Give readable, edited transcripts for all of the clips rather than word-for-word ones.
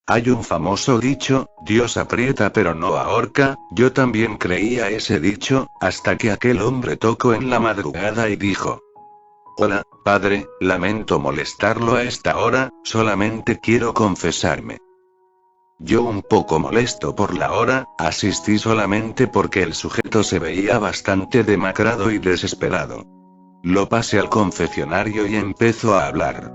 Hay un famoso dicho, Dios aprieta pero no ahorca. Yo también creía ese dicho, hasta que aquel hombre tocó en la madrugada y dijo: Hola, padre, lamento molestarlo a esta hora, solamente quiero confesarme. Yo, un poco molesto por la hora, asistí solamente porque el sujeto se veía bastante demacrado y desesperado. Lo pasé al confesionario y empezó a hablar.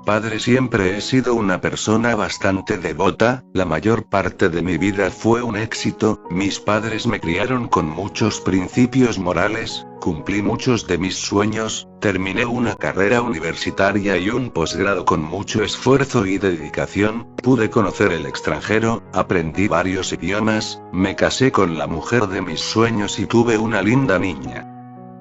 Padre, siempre he sido una persona bastante devota, la mayor parte de mi vida fue un éxito, mis padres me criaron con muchos principios morales, cumplí muchos de mis sueños, terminé una carrera universitaria y un posgrado con mucho esfuerzo y dedicación, pude conocer el extranjero, aprendí varios idiomas, me casé con la mujer de mis sueños y tuve una linda niña.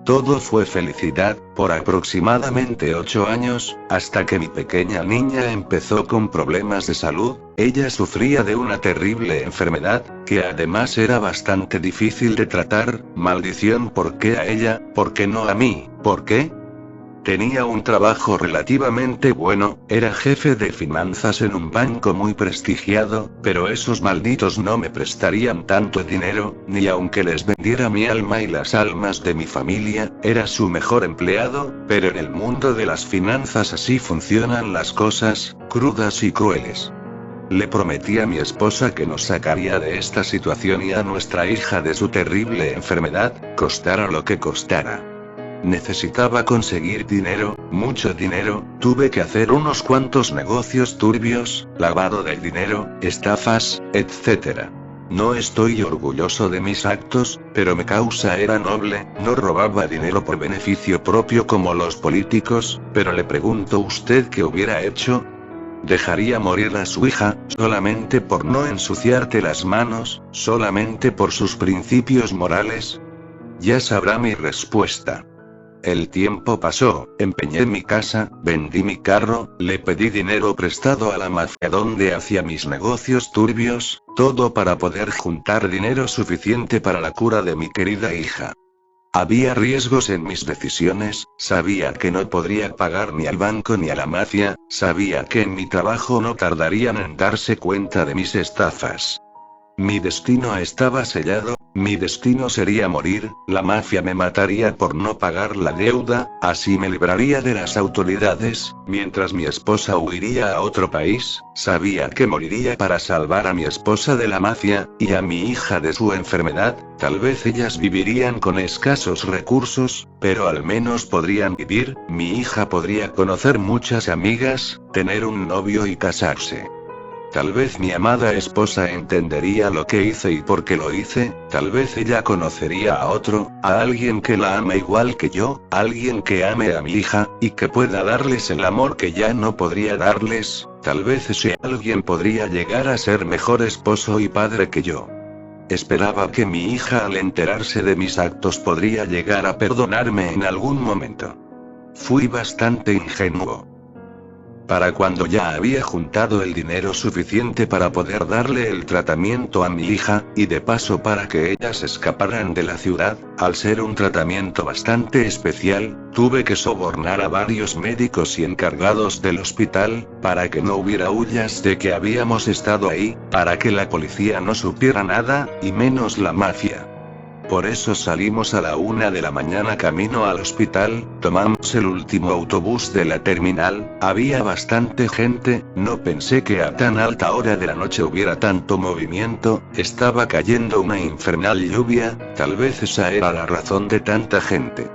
Todo fue felicidad, por aproximadamente 8 años, hasta que mi pequeña niña empezó con problemas de salud. Ella sufría de una terrible enfermedad, que además era bastante difícil de tratar. Maldición, ¿por qué a ella? ¿Por qué no a mí? ¿Por qué? Tenía un trabajo relativamente bueno, era jefe de finanzas en un banco muy prestigiado, pero esos malditos no me prestarían tanto dinero, ni aunque les vendiera mi alma y las almas de mi familia. Era su mejor empleado, pero en el mundo de las finanzas así funcionan las cosas, crudas y crueles. Le prometí a mi esposa que nos sacaría de esta situación y a nuestra hija de su terrible enfermedad, costara lo que costara. Necesitaba conseguir dinero, mucho dinero, tuve que hacer unos cuantos negocios turbios, lavado del dinero, estafas, etc. No estoy orgulloso de mis actos, pero mi causa era noble, no robaba dinero por beneficio propio como los políticos, pero le pregunto, ¿usted qué hubiera hecho? ¿Dejaría morir a su hija, solamente por no ensuciarte las manos, solamente por sus principios morales? Ya sabrá mi respuesta. El tiempo pasó, empeñé mi casa, vendí mi carro, le pedí dinero prestado a la mafia donde hacía mis negocios turbios, todo para poder juntar dinero suficiente para la cura de mi querida hija. Había riesgos en mis decisiones, sabía que no podría pagar ni al banco ni a la mafia, sabía que en mi trabajo no tardarían en darse cuenta de mis estafas. Mi destino estaba sellado, mi destino sería morir, la mafia me mataría por no pagar la deuda, así me libraría de las autoridades, mientras mi esposa huiría a otro país. Sabía que moriría para salvar a mi esposa de la mafia, y a mi hija de su enfermedad. Tal vez ellas vivirían con escasos recursos, pero al menos podrían vivir, mi hija podría conocer muchas amigas, tener un novio y casarse. Tal vez mi amada esposa entendería lo que hice y por qué lo hice, tal vez ella conocería a otro, a alguien que la ame igual que yo, alguien que ame a mi hija, y que pueda darles el amor que ya no podría darles, tal vez ese alguien podría llegar a ser mejor esposo y padre que yo. Esperaba que mi hija, al enterarse de mis actos, podría llegar a perdonarme en algún momento. Fui bastante ingenuo. Para cuando ya había juntado el dinero suficiente para poder darle el tratamiento a mi hija, y de paso para que ellas escaparan de la ciudad, al ser un tratamiento bastante especial, tuve que sobornar a varios médicos y encargados del hospital, para que no hubiera huellas de que habíamos estado ahí, para que la policía no supiera nada, y menos la mafia. Por eso salimos a la 1 de la mañana camino al hospital, tomamos el último autobús de la terminal, había bastante gente, no pensé que a tan alta hora de la noche hubiera tanto movimiento, estaba cayendo una infernal lluvia, tal vez esa era la razón de tanta gente.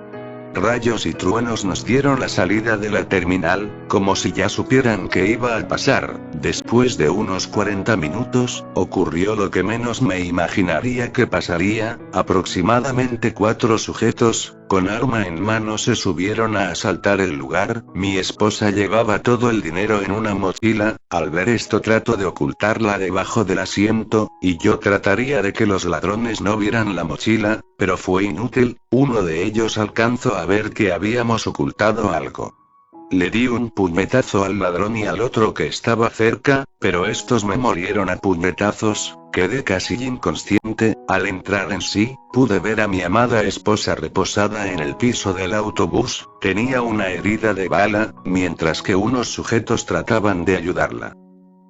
Rayos y truenos nos dieron la salida de la terminal, como si ya supieran que iba a pasar. Después de unos 40 minutos, ocurrió lo que menos me imaginaría que pasaría. Aproximadamente 4 sujetos, con arma en mano, se subieron a asaltar el lugar. Mi esposa llevaba todo el dinero en una mochila. Al ver esto trato de ocultarla debajo del asiento, y yo trataría de que los ladrones no vieran la mochila, pero fue inútil. Uno de ellos alcanzó a ver que habíamos ocultado algo. Le di un puñetazo al ladrón y al otro que estaba cerca, pero estos me murieron a puñetazos. Quedé casi inconsciente. Al entrar en sí, pude ver a mi amada esposa reposada en el piso del autobús, tenía una herida de bala, mientras que unos sujetos trataban de ayudarla.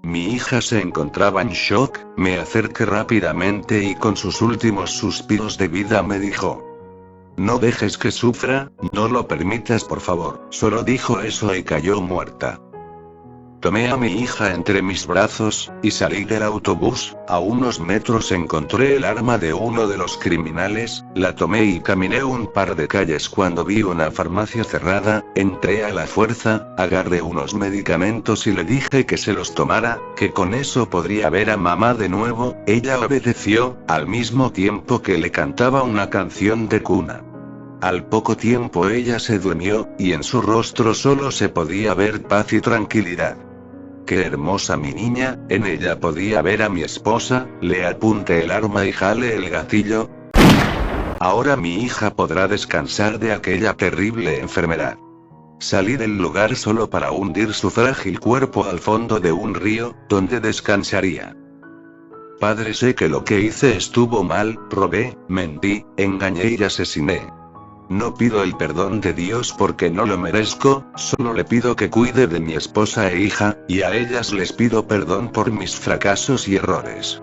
Mi hija se encontraba en shock, me acerqué rápidamente y con sus últimos suspiros de vida me dijo: no dejes que sufra, no lo permitas por favor. Solo dijo eso y cayó muerta. Tomé a mi hija entre mis brazos, y salí del autobús. A unos metros encontré el arma de uno de los criminales, la tomé y caminé un par de calles cuando vi una farmacia cerrada, entré a la fuerza, agarré unos medicamentos y le dije que se los tomara, que con eso podría ver a mamá de nuevo. Ella obedeció, al mismo tiempo que le cantaba una canción de cuna. Al poco tiempo ella se durmió, y en su rostro solo se podía ver paz y tranquilidad. Qué hermosa mi niña, en ella podía ver a mi esposa. Le apunté el arma y jalé el gatillo. Ahora mi hija podrá descansar de aquella terrible enfermedad. Salí del lugar solo para hundir su frágil cuerpo al fondo de un río, donde descansaría. Padre, sé que lo que hice estuvo mal, robé, mentí, engañé y asesiné. No pido el perdón de Dios porque no lo merezco, solo le pido que cuide de mi esposa e hija, y a ellas les pido perdón por mis fracasos y errores.